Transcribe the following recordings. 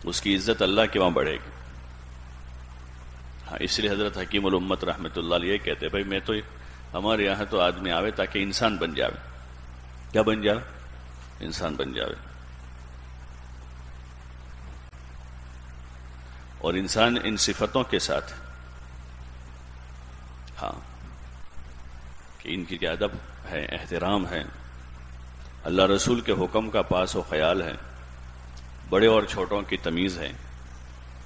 اس کی عزت اللہ کے وہاں بڑھے گی. ہاں اس لیے حضرت حکیم الامت رحمۃ اللہ علیہ کہتے بھائی میں تو ہمارے یہاں تو آدمی آوے تاکہ انسان بن جاوے. کیا بن جاوے؟ انسان بن جاوے. اور انسان ان صفتوں کے ساتھ ہاں کہ ان کی کیا ادب ہے، احترام ہے، اللہ رسول کے حکم کا پاس و خیال ہے، بڑے اور چھوٹوں کی تمیز ہے،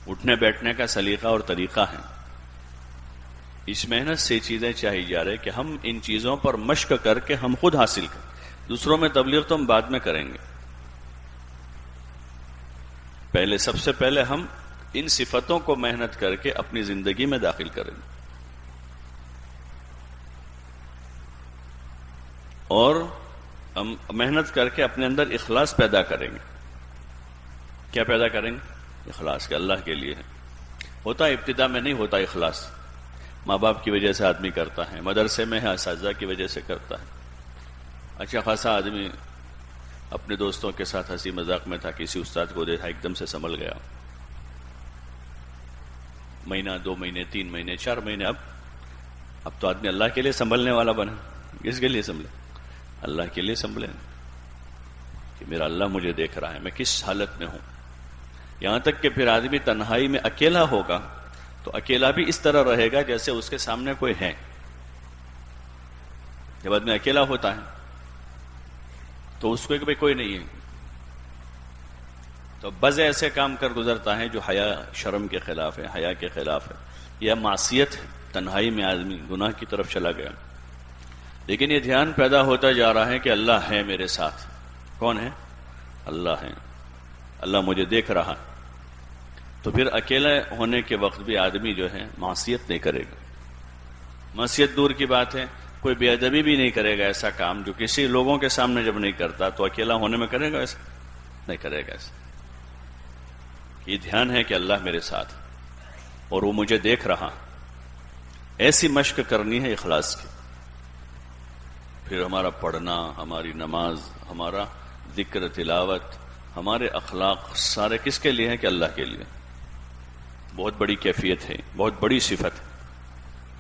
اٹھنے بیٹھنے کا سلیقہ اور طریقہ ہے. اس محنت سے چیزیں چاہی جا رہے کہ ہم ان چیزوں پر مشق کر کے ہم خود حاصل کریں. دوسروں میں تبلیغ تو ہم بعد میں کریں گے، پہلے سب سے پہلے ہم ان صفتوں کو محنت کر کے اپنی زندگی میں داخل کریں گے. اور ہم محنت کر کے اپنے اندر اخلاص پیدا کریں گے. کیا پیدا کریں گے؟ اخلاص کہ اللہ کے لیے ہے. ہوتا ابتدا میں نہیں ہوتا اخلاص، ماں باپ کی وجہ سے آدمی کرتا ہے، مدرسے میں ہے اساتذہ کی وجہ سے کرتا ہے. اچھا خاصا آدمی اپنے دوستوں کے ساتھ ہنسی مذاق میں تھا، کسی استاد کو دیکھا ایک دم سے سنبھل گیا. مہینہ 2 مہینے 3 مہینے 4 مہینے، اب تو آدمی اللہ کے لیے سنبھلنے والا بنا. کس کے لیے سنبھلے؟ اللہ کے لیے سنبھلے کہ میرا اللہ مجھے دیکھ رہا ہے میں کس حالت میں ہوں. یہاں تک کہ پھر آدمی تنہائی میں اکیلا ہوگا تو اکیلا بھی اس طرح رہے گا جیسے اس کے سامنے کوئی ہے. جب آدمی اکیلا ہوتا ہے تو اس کو کہ بھائی کوئی نہیں ہے، تو بز ایسے کام کر گزرتا ہے جو حیا شرم کے خلاف ہے، حیا کے خلاف ہے، یا معصیت ہے. تنہائی میں آدمی گناہ کی طرف چلا گیا. لیکن یہ دھیان پیدا ہوتا جا رہا ہے کہ اللہ ہے میرے ساتھ. کون ہے؟ اللہ ہے. اللہ مجھے دیکھ رہا. تو پھر اکیلے ہونے کے وقت بھی آدمی جو ہے معصیت نہیں کرے گا. معصیت دور کی بات ہے، کوئی بے ادبی بھی نہیں کرے گا. ایسا کام جو کسی لوگوں کے سامنے جب نہیں کرتا تو اکیلا ہونے میں کرے گا؟ ایسا نہیں کرے گا. ایسا یہ دھیان ہے کہ اللہ میرے ساتھ اور وہ مجھے دیکھ رہا. ایسی مشق کرنی ہے اخلاص کی. پھر ہمارا پڑھنا، ہماری نماز، ہمارا ذکر تلاوت، ہمارے اخلاق سارے کس کے لیے ہیں؟ کہ اللہ کے لیے. بہت بڑی کیفیت ہے، بہت بڑی صفت ہے.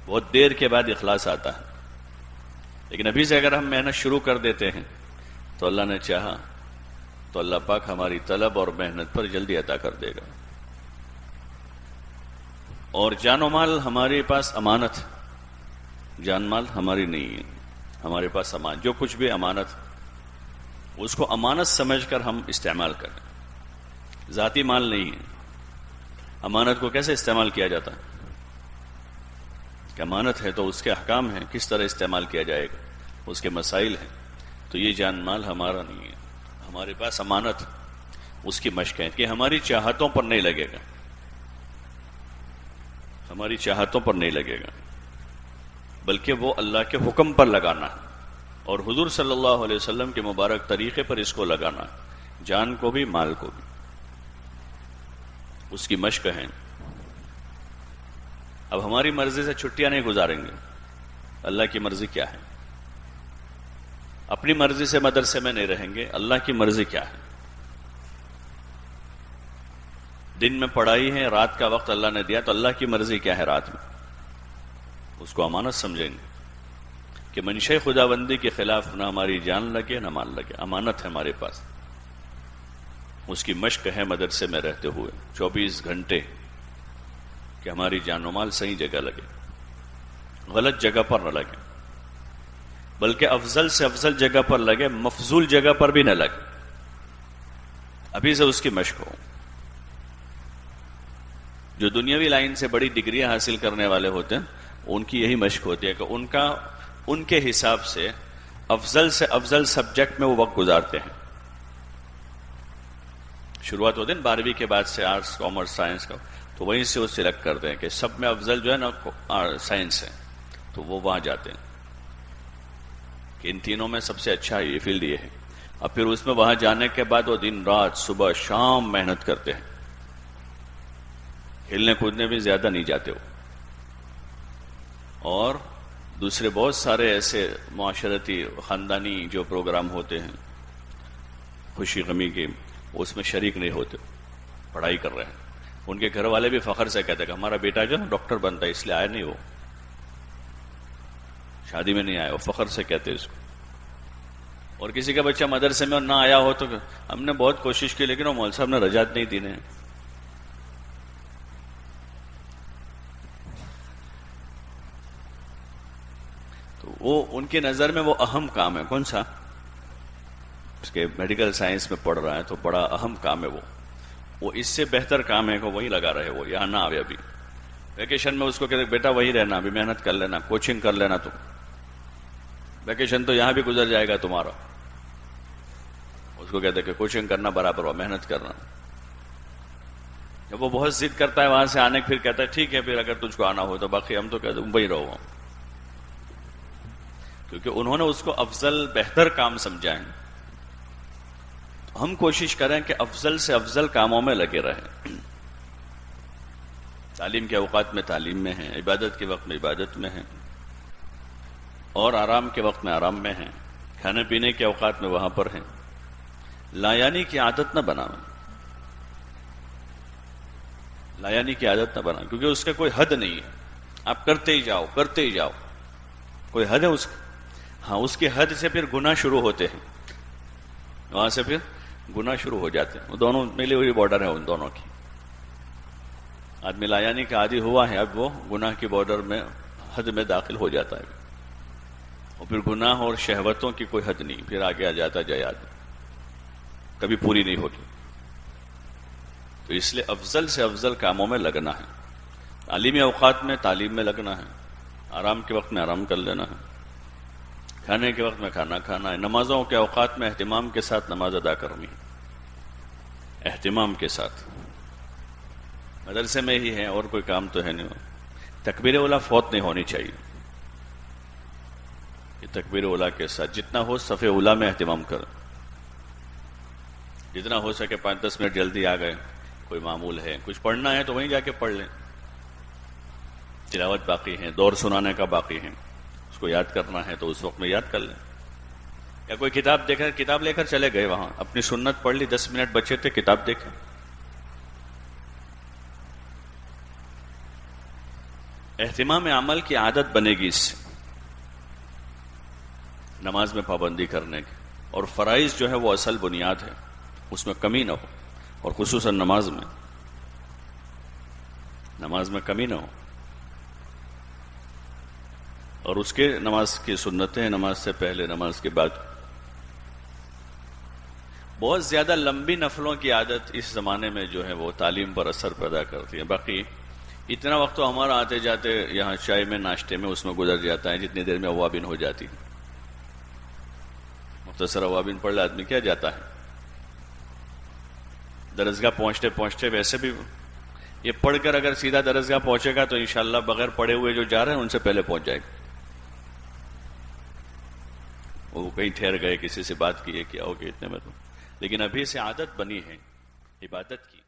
بہت دیر کے بعد اخلاص آتا ہے، لیکن ابھی سے اگر ہم محنت شروع کر دیتے ہیں تو اللہ نے چاہا تو اللہ پاک ہماری طلب اور محنت پر جلدی عطا کر دے گا. اور جان و مال ہمارے پاس امانت. جان مال ہماری نہیں ہے، ہمارے پاس امانت. جو کچھ بھی امانت اس کو امانت سمجھ کر ہم استعمال کریں. ذاتی مال نہیں ہے. امانت کو کیسے استعمال کیا جاتا ہے؟ کہ امانت ہے تو اس کے احکام ہیں، کس طرح استعمال کیا جائے گا، اس کے مسائل ہیں. تو یہ جان مال ہمارا نہیں ہے. ہمارے پاس امانت اس کی مشق ہے کہ ہماری چاہتوں پر نہیں لگے گا. ہماری چاہتوں پر نہیں لگے گا، بلکہ وہ اللہ کے حکم پر لگانا ہے اور حضور صلی اللہ علیہ وسلم کے مبارک طریقے پر اس کو لگانا ہے. جان کو بھی مال کو بھی اس کی مشق ہے. اب ہماری مرضی سے چھٹیاں نہیں گزاریں گے. اللہ کی مرضی کیا ہے؟ اپنی مرضی سے مدرسے میں نہیں رہیں گے. اللہ کی مرضی کیا ہے؟ دن میں پڑھائی ہے، رات کا وقت اللہ نے دیا تو اللہ کی مرضی کیا ہے رات میں؟ اس کو امانت سمجھیں گے کہ منشا خدا بندی کے خلاف نہ ہماری جان لگے نہ مال لگے. امانت ہے ہمارے پاس. اس کی مشق ہے مدرسے میں رہتے ہوئے 24 گھنٹے کہ ہماری جان و مال صحیح جگہ لگے، غلط جگہ پر نہ لگے، بلکہ افضل سے افضل جگہ پر لگے، مفضول جگہ پر بھی نہ لگے. ابھی سے اس کی مشق ہو. جو دنیاوی لائن سے بڑی ڈگریاں حاصل کرنے والے ہوتے ہیں ان کی یہی مشق ہوتی ہے کہ ان کے حساب سے افضل سبجیکٹ میں وہ وقت گزارتے ہیں. شروعات ہوتے ہیں 12ویں کے بعد سے آرٹس، کامرس، سائنس کا، تو وہیں سے وہ سلیکٹ کرتے ہیں کہ سب میں افضل جو ہے نا سائنس ہے، تو وہ وہاں جاتے ہیں کہ ان تینوں میں سب سے اچھا یہ فیلڈ یہ ہے. اب پھر اس میں وہاں جانے کے بعد وہ دن رات صبح شام محنت کرتے ہیں. کھیلنے کودنے بھی زیادہ نہیں جاتے ہو. اور دوسرے بہت سارے ایسے معاشرتی خاندانی جو پروگرام ہوتے ہیں خوشی غمی کے، اس میں شریک نہیں ہوتے. پڑھائی کر رہے ہیں. ان کے گھر والے بھی فخر سے کہتے ہیں کہ ہمارا بیٹا جو نا ڈاکٹر بنتا ہے، اس لیے آیا نہیں، وہ شادی میں نہیں آیا، وہ فخر سے کہتے اس کو. اور کسی کا بچہ مدرسے میں نہ آیا ہو تو ہم نے بہت کوشش کی لیکن وہ مولوی صاحب نے رجعت نہیں دی نے. تو وہ ان کی نظر میں وہ اہم کام ہے. کون سا؟ اس کے میڈیکل سائنس میں پڑھ رہا ہے تو بڑا اہم کام ہے وہ اس سے بہتر کام ہے کہ وہی لگا رہے، وہ یہاں نہ آئے. ابھی ویکیشن میں اس کو کہتے بیٹا وہی رہنا، ابھی محنت کر لینا، کوچنگ کر لینا، تو ویکیشن تو یہاں بھی گزر جائے گا تمہارا. اس کو کہتے کہ کوچنگ کرنا برابر ہوا، محنت کرنا. جب وہ بہت ضد کرتا ہے وہاں سے آنے پھر کہتا ہے ٹھیک ہے پھر اگر تجھ کو آنا ہو تو، باقی ہم تو کہتے ہیں وہی رہو. کیونکہ انہوں نے اس کو افضل بہتر کام سمجھا ہے. ہم کوشش کریں کہ افضل سے افضل کاموں میں لگے رہیں. تعلیم کے اوقات میں تعلیم میں ہیں، عبادت کے وقت میں عبادت میں ہیں، اور آرام کے وقت میں آرام میں ہیں، کھانے پینے کے اوقات میں وہاں پر ہیں. لایانی کی عادت نہ بنائیں، لایانی کی عادت نہ بنائیں، کیونکہ اس کا کوئی حد نہیں ہے. آپ کرتے ہی جاؤ کرتے ہی جاؤ، کوئی حد ہے اس کا؟ ہاں، اس کی حد سے پھر گناہ شروع ہوتے ہیں، وہاں سے پھر گناہ شروع ہو جاتے ہیں. وہ دونوں ملی ہوئی بارڈر ہے ان دونوں کی. آدمی لایانی کا عادی ہوا ہے، اب وہ گناہ کی بارڈر میں حد میں داخل ہو جاتا ہے، اور پھر گناہ اور شہوتوں کی کوئی حد نہیں، پھر آگے آ جاتا جائے آدمی، کبھی پوری نہیں ہوتی. تو اس لیے افضل سے افضل کاموں میں لگنا ہے. تعلیمی اوقات میں تعلیم میں لگنا ہے، آرام کے وقت میں آرام کر لینا ہے، کھانے کے وقت میں کھانا کھانا ہے. نمازوں کے اوقات میں اہتمام کے ساتھ نماز ادا کرنی ہے، اہتمام کے ساتھ. مدرسے میں ہی ہے اور کوئی کام تو ہے نہیں. تکبیر اولا فوت نہیں ہونی چاہیے. یہ تکبیر اولا کے ساتھ جتنا ہو صف اولا میں اہتمام کریں. جتنا ہو سکے 5-10 منٹ جلدی آ گئے، کوئی معمول ہے، کچھ پڑھنا ہے تو وہیں جا کے پڑھ لیں. تلاوت باقی ہے، دور سنانے کا باقی ہے، اس کو یاد کرنا ہے تو اس وقت میں یاد کر لیں. یا کوئی کتاب لے کر چلے گئے، وہاں اپنی سنت پڑھ لی، 10 منٹ بچے تھے، کتاب دیکھیں. اہتمام عمل کی عادت بنے گی اس سے، نماز میں پابندی کرنے کی. اور فرائض جو ہے وہ اصل بنیاد ہے، اس میں کمی نہ ہو، اور خصوصاً نماز میں کمی نہ ہو. اور اس کے نماز کی سنتیں، نماز سے پہلے، نماز کے بعد. بہت زیادہ لمبی نفلوں کی عادت اس زمانے میں جو ہے وہ تعلیم پر اثر پیدا کرتی ہے. باقی اتنا وقت تو ہمارا آتے جاتے یہاں چائے میں، ناشتے میں، اس میں گزر جاتا ہے، جتنی دیر میں اوابین ہو جاتی. مختصر اوابین پڑھ لے آدمی، کیا جاتا ہے. درسگاہ پہنچتے پہنچتے ویسے بھی یہ پڑھ کر اگر سیدھا درسگاہ پہنچے گا تو انشاءاللہ بغیر پڑھے ہوئے جو جا رہے ہیں ان سے پہلے پہنچ جائے گا. وہ کہیں ٹھہر گئے، کسی سے بات کی ہے، کیا ہو گیا اتنے میں تو. لیکن ابھی سے عادت بنی ہے عبادت کی.